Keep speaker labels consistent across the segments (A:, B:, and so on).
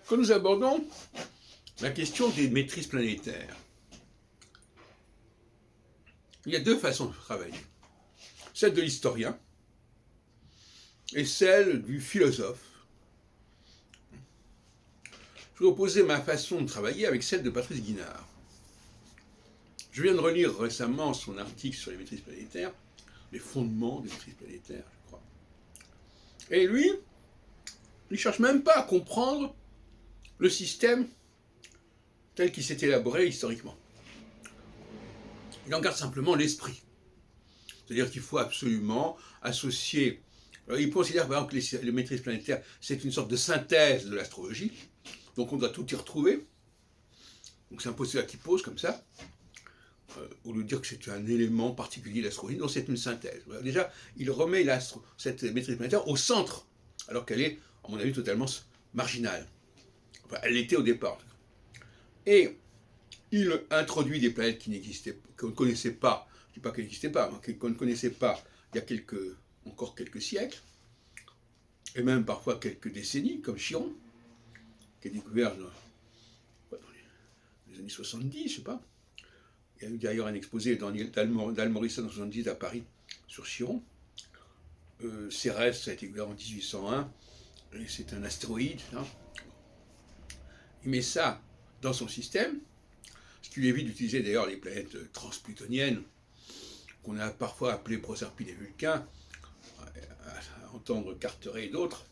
A: Quand nous abordons la question des maîtrises planétaires, il y a deux façons de travailler. Celle de l'historien et celle du philosophe. Je vais opposer ma façon de travailler avec celle de Patrice Guinard. Je viens de relire récemment son article sur les maîtrises planétaires, les fondements des maîtrises planétaires, je crois. Et lui, il ne cherche même pas à comprendre le système tel qu'il s'est élaboré historiquement. Il en garde simplement l'esprit. C'est-à-dire qu'il faut absolument associer... Alors, il considère par exemple que les maîtrises planétaires, c'est une sorte de synthèse de l'astrologie. Donc on doit tout y retrouver. Donc c'est un postulat qu'il pose comme ça, au lieu de dire que c'est un élément particulier de l'astrologie, donc c'est une synthèse. Déjà, il remet cette maîtrise planétaire au centre, alors qu'elle est, à mon avis, totalement marginale. Enfin, elle l'était au départ. Et il introduit des planètes qu'on ne connaissait pas, je ne dis pas qu'elles n'existaient pas, qu'on ne connaissait pas il y a encore quelques siècles, et même parfois quelques décennies, comme Chiron, qui est découvert dans les années 70, je ne sais pas. Il y a eu d'ailleurs un exposé d'Al Morrison en 70 à Paris sur Chiron. Cérès, ça a été découvert en 1801, et c'est un astéroïde. Hein. Il met ça dans son système, ce qui lui évite d'utiliser d'ailleurs les planètes transplutoniennes, qu'on a parfois appelées Proserpine et Vulcain, à entendre Carteret et d'autres.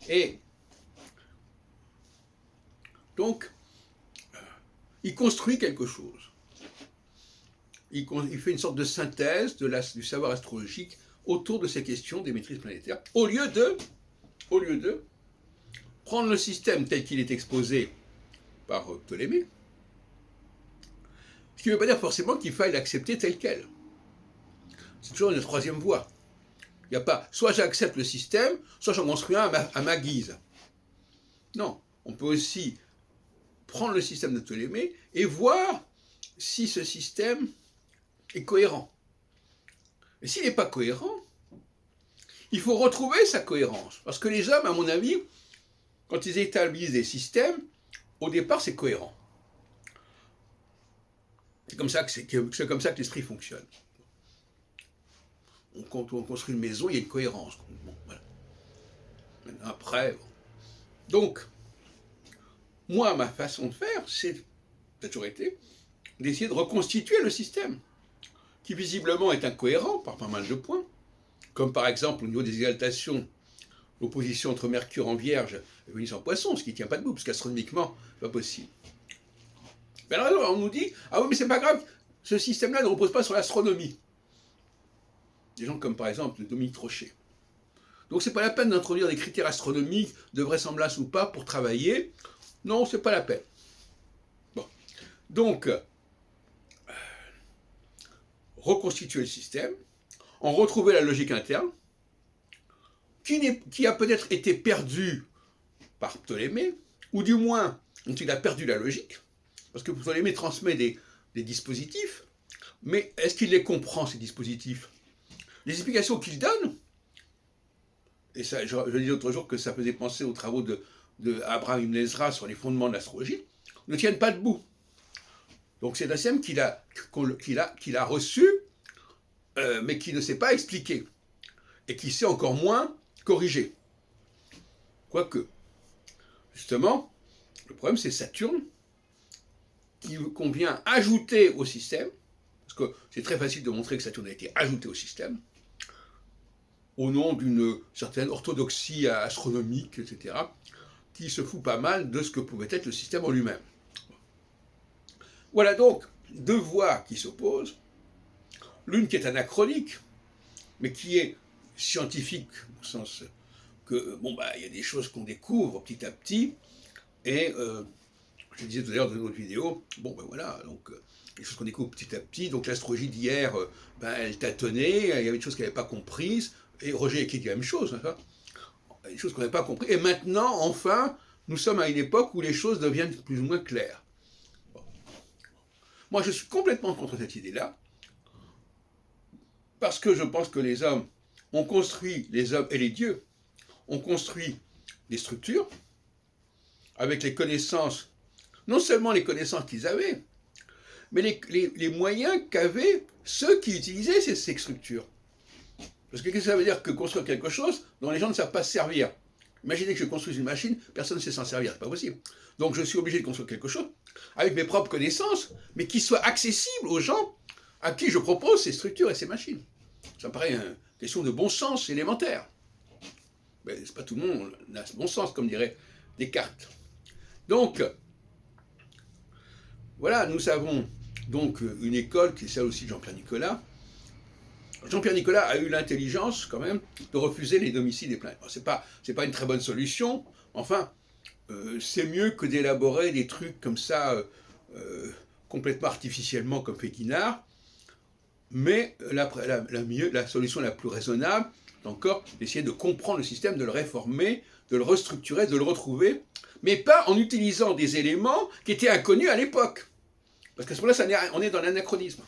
A: Et donc, il construit quelque chose. Il fait une sorte de synthèse du savoir astrologique autour de ces questions des maîtrises planétaires, au lieu de prendre le système tel qu'il est exposé par Ptolémée, ce qui ne veut pas dire forcément qu'il faille l'accepter tel quel. C'est toujours une troisième voie. Il n'y a pas, soit j'accepte le système, soit j'en construis un à ma guise. Non, on peut aussi prendre le système de Ptolémée et voir si ce système est cohérent. Et s'il n'est pas cohérent, il faut retrouver sa cohérence. Parce que les hommes, à mon avis, quand ils établissent des systèmes, au départ, c'est cohérent. C'est comme ça que l'esprit fonctionne. Quand on construit une maison, il y a une cohérence. Bon, voilà. Maintenant, après, bon. Donc, moi, ma façon de faire, ça a toujours été, d'essayer de reconstituer le système, qui visiblement est incohérent par pas mal de points, comme par exemple au niveau des exaltations, l'opposition entre Mercure en Vierge et Vénus en Poisson, ce qui ne tient pas debout, parce qu'astronomiquement, c'est pas possible. Mais alors, on nous dit, ah oui, mais c'est pas grave, ce système-là ne repose pas sur l'astronomie. Des gens comme par exemple Dominique Trochet. Donc c'est pas la peine d'introduire des critères astronomiques, de vraisemblance ou pas, pour travailler. Non, c'est pas la peine. Bon. Donc, reconstituer le système, en retrouver la logique interne, qui a peut-être été perdue par Ptolémée, ou du moins, dont il a perdu la logique, parce que Ptolémée transmet des dispositifs, mais est-ce qu'il les comprend, ces dispositifs? Les explications qu'il donne, et ça, je disais l'autre jour que ça faisait penser aux travaux de Abraham Ibn Ezra sur les fondements de l'astrologie, ne tiennent pas debout. Donc c'est un système qu'il a reçu, mais qui ne sait pas expliquer, et qui sait encore moins corriger. Quoique, justement, le problème c'est Saturne, qu'on vient ajouter au système, parce que c'est très facile de montrer que Saturne a été ajouté au système, au nom d'une certaine orthodoxie astronomique, etc., qui se fout pas mal de ce que pouvait être le système en lui-même. Voilà donc deux voies qui s'opposent, l'une qui est anachronique, mais qui est scientifique, au sens que, il y a des choses qu'on découvre petit à petit, et je disais tout à l'heure dans une autre vidéo, donc les choses qu'on découvre petit à petit, donc l'astrologie d'hier, elle tâtonnait, il y avait des choses qu'elle n'avait pas comprises, et Roger qui dit la même chose, hein, des choses qu'on n'avait pas comprises, et maintenant, enfin, nous sommes à une époque où les choses deviennent plus ou moins claires. Bon. Moi, je suis complètement contre cette idée-là, parce que je pense que les hommes et les dieux, ont construit des structures, avec les connaissances, non seulement les connaissances qu'ils avaient, mais les moyens qu'avaient ceux qui utilisaient ces structures. Parce que qu'est-ce que ça veut dire que construire quelque chose dont les gens ne savent pas se servir? Imaginez que je construise une machine, personne ne sait s'en servir, c'est pas possible. Donc je suis obligé de construire quelque chose avec mes propres connaissances, mais qui soit accessible aux gens à qui je propose ces structures et ces machines. Ça me paraît une question de bon sens élémentaire. Mais c'est pas tout le monde a ce bon sens, comme dirait Descartes. Donc, voilà, nous avons donc une école qui est celle aussi de Jean-Pierre Nicolas. Jean-Pierre Nicolas a eu l'intelligence, quand même, de refuser les domiciles des plaintes. C'est pas une très bonne solution, enfin, c'est mieux que d'élaborer des trucs comme ça, complètement artificiellement, comme fait Guinard, mais la solution la plus raisonnable, c'est encore d'essayer de comprendre le système, de le réformer, de le restructurer, de le retrouver, mais pas en utilisant des éléments qui étaient inconnus à l'époque. Parce qu'à ce moment-là, on est dans l'anachronisme.